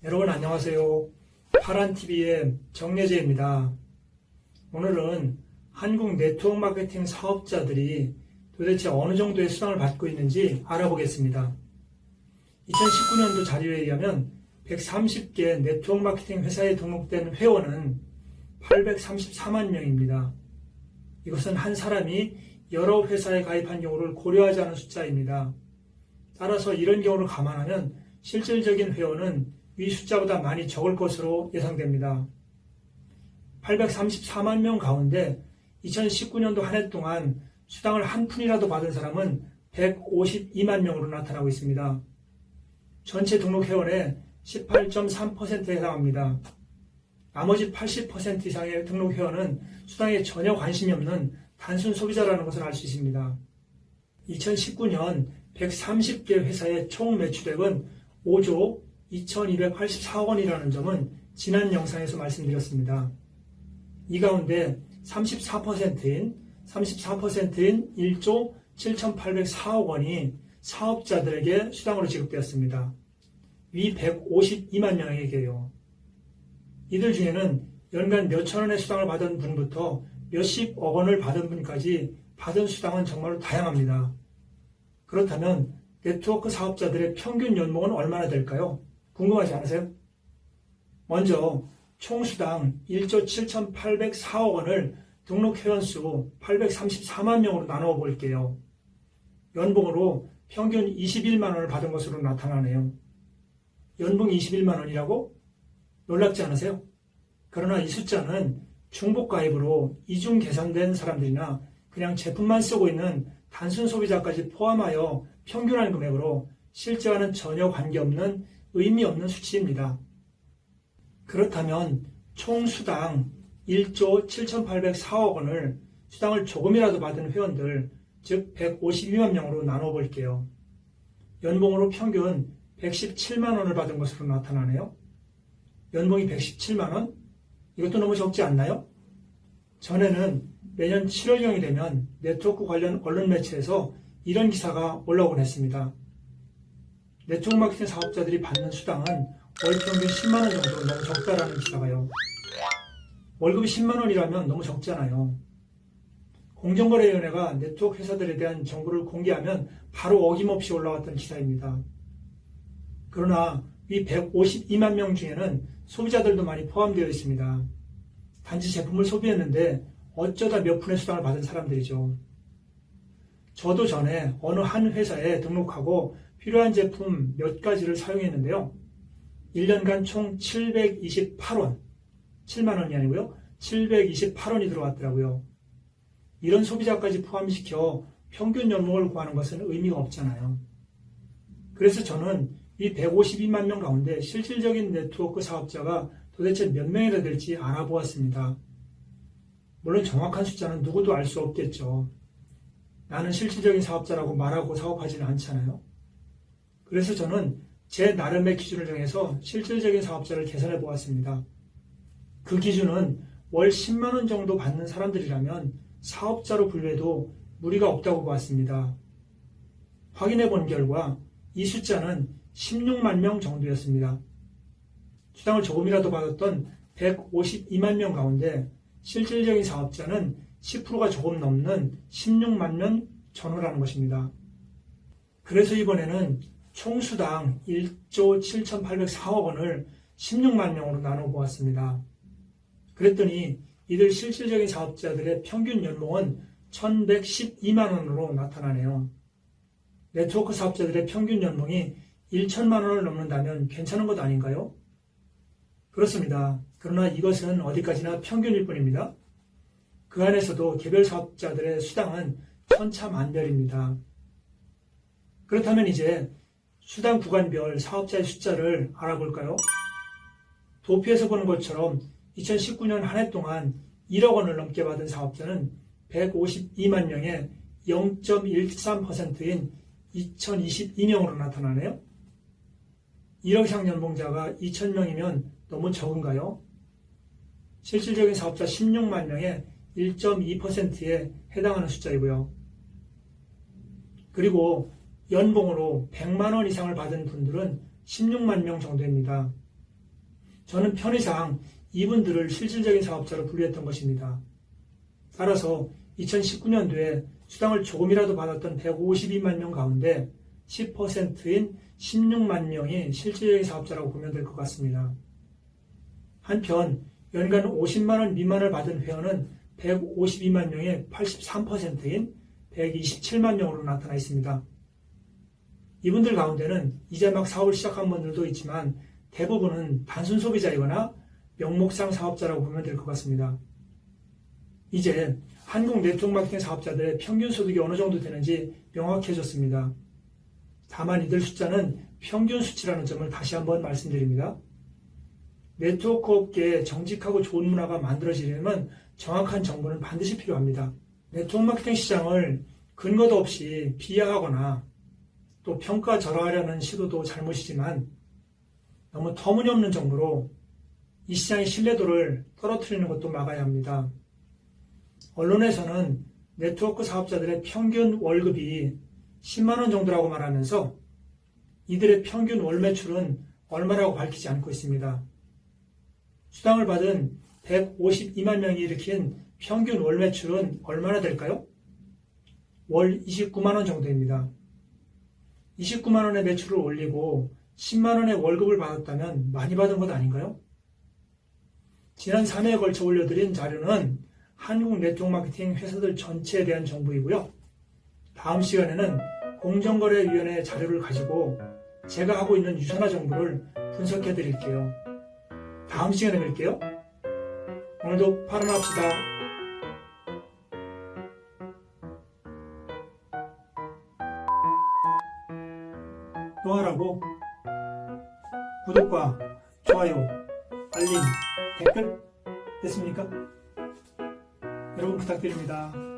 여러분 안녕하세요. 파란TV의 정예재입니다. 오늘은 한국 네트워크 마케팅 사업자들이 도대체 어느 정도의 수당을 받고 있는지 알아보겠습니다. 2019년도 자료에 의하면 130개 네트워크 마케팅 회사에 등록된 회원은 834만 명입니다. 이것은 한 사람이 여러 회사에 가입한 경우를 고려하지 않은 숫자입니다. 따라서 이런 경우를 감안하면 실질적인 회원은 이 숫자보다 많이 적을 것으로 예상됩니다. 834만 명 가운데 2019년도 한 해 동안 수당을 한 푼이라도 받은 사람은 152만 명으로 나타나고 있습니다. 전체 등록 회원의 18.3%에 해당합니다. 나머지 80% 이상의 등록 회원은 수당에 전혀 관심이 없는 단순 소비자라는 것을 알 수 있습니다. 2019년 130개 회사의 총 매출액은 5조 2284억 원이라는 점은 지난 영상에서 말씀드렸습니다. 이 가운데 34%인 1조 7804억 원이 사업자들에게 수당으로 지급되었습니다. 위 152만 명에게요. 이들 중에는 연간 몇천 원의 수당을 받은 분부터 몇십억 원을 받은 분까지 받은 수당은 정말로 다양합니다. 그렇다면 네트워크 사업자들의 평균 연봉은 얼마나 될까요? 궁금하지 않으세요? 먼저 총 수당 1조 7,804억 원을 등록 회원 수 834만 명으로 나누어 볼게요. 연봉으로 평균 21만 원을 받은 것으로 나타나네요. 연봉 21만 원이라고? 놀랍지 않으세요? 그러나 이 숫자는 중복 가입으로 이중 계산된 사람들이나 그냥 제품만 쓰고 있는 단순 소비자까지 포함하여 평균한 금액으로 실제와는 전혀 관계없는 의미 없는 수치입니다. 그렇다면 총 수당 1조 7,804억 원을 수당을 조금이라도 받은 회원들, 즉 152만 명으로 나눠 볼게요. 연봉으로 평균 117만 원을 받은 것으로 나타나네요. 연봉이 117만 원? 이것도 너무 적지 않나요? 전에는 매년 7월경이 되면 네트워크 관련 언론 매체에서 이런 기사가 올라오곤 했습니다. 네트워크 마케팅 사업자들이 받는 수당은 월 평균 10만 원 정도 너무 적다라는 기사가요. 월급이 10만 원이라면 너무 적잖아요. 공정거래위원회가 네트워크 회사들에 대한 정보를 공개하면 바로 어김없이 올라왔던 기사입니다. 그러나 이 152만 명 중에는 소비자들도 많이 포함되어 있습니다. 단지 제품을 소비했는데 어쩌다 몇 푼의 수당을 받은 사람들이죠. 저도 전에 어느 한 회사에 등록하고 필요한 제품 몇 가지를 사용했는데요. 1년간 총 728원, 7만 원이 아니고요. 728원이 들어왔더라고요. 이런 소비자까지 포함시켜 평균 연봉을 구하는 것은 의미가 없잖아요. 그래서 저는 이 152만 명 가운데 실질적인 네트워크 사업자가 도대체 몇 명이나 될지 알아보았습니다. 물론 정확한 숫자는 누구도 알 수 없겠죠. 나는 실질적인 사업자라고 말하고 사업하지는 않잖아요. 그래서 저는 제 나름의 기준을 정해서 실질적인 사업자를 계산해 보았습니다. 그 기준은 월 10만 원 정도 받는 사람들이라면 사업자로 분류해도 무리가 없다고 보았습니다. 확인해 본 결과 이 숫자는 16만 명 정도였습니다. 수당을 조금이라도 받았던 152만 명 가운데 실질적인 사업자는 10%가 조금 넘는 16만 명 전후라는 것입니다. 그래서 이번에는 총 수당 1조 7,804억 원을 16만 명으로 나눠 보았습니다. 그랬더니 이들 실질적인 사업자들의 평균 연봉은 1,112만 원으로 나타나네요. 네트워크 사업자들의 평균 연봉이 1천만 원을 넘는다면 괜찮은 것 아닌가요? 그렇습니다. 그러나 이것은 어디까지나 평균일 뿐입니다. 그 안에서도 개별 사업자들의 수당은 천차만별입니다. 그렇다면 이제 수당 구간별 사업자의 숫자를 알아볼까요? 도표에서 보는 것처럼 2019년 한 해 동안 1억 원을 넘게 받은 사업자는 152만 명의 0.13%인 2022명으로 나타나네요. 1억 이상 연봉자가 2,000명이면 너무 적은가요? 실질적인 사업자 16만 명의 1.2%에 해당하는 숫자이고요. 그리고 연봉으로 100만 원 이상을 받은 분들은 16만 명 정도입니다. 저는 편의상 이분들을 실질적인 사업자로 분류했던 것입니다. 따라서 2019년도에 수당을 조금이라도 받았던 152만 명 가운데 10%인 16만 명이 실질적인 사업자라고 보면 될 것 같습니다. 한편 연간 50만 원 미만을 받은 회원은 152만 명의 83%인 127만 명으로 나타나 있습니다. 이분들 가운데는 이제 막 사업을 시작한 분들도 있지만 대부분은 단순 소비자이거나 명목상 사업자라고 보면 될 것 같습니다. 이제 한국 네트워크 마케팅 사업자들의 평균 소득이 어느 정도 되는지 명확해졌습니다. 다만 이들 숫자는 평균 수치라는 점을 다시 한번 말씀드립니다. 네트워크 업계에 정직하고 좋은 문화가 만들어지려면 정확한 정보는 반드시 필요합니다. 네트워크 마케팅 시장을 근거도 없이 비하하거나 또 평가절하하려는 시도도 잘못이지만 너무 터무니없는 정보로 이 시장의 신뢰도를 떨어뜨리는 것도 막아야 합니다. 언론에서는 네트워크 사업자들의 평균 월급이 10만 원 정도라고 말하면서 이들의 평균 월 매출은 얼마라고 밝히지 않고 있습니다. 수당을 받은 152만 명이 일으킨 평균 월 매출은 얼마나 될까요? 월 29만 원 정도입니다. 29만 원의 매출을 올리고 10만 원의 월급을 받았다면 많이 받은 것 아닌가요? 지난 3회에 걸쳐 올려드린 자료는 한국 네트워크 마케팅 회사들 전체에 대한 정보이고요. 다음 시간에는 공정거래위원회의 자료를 가지고 제가 하고 있는 유선화 정보를 분석해 드릴게요. 다음 시간에 뵐게요. 오늘도 팔아납시다. 또 하라고 구독과 좋아요, 알림, 댓글 됐습니까? 여러분 부탁드립니다.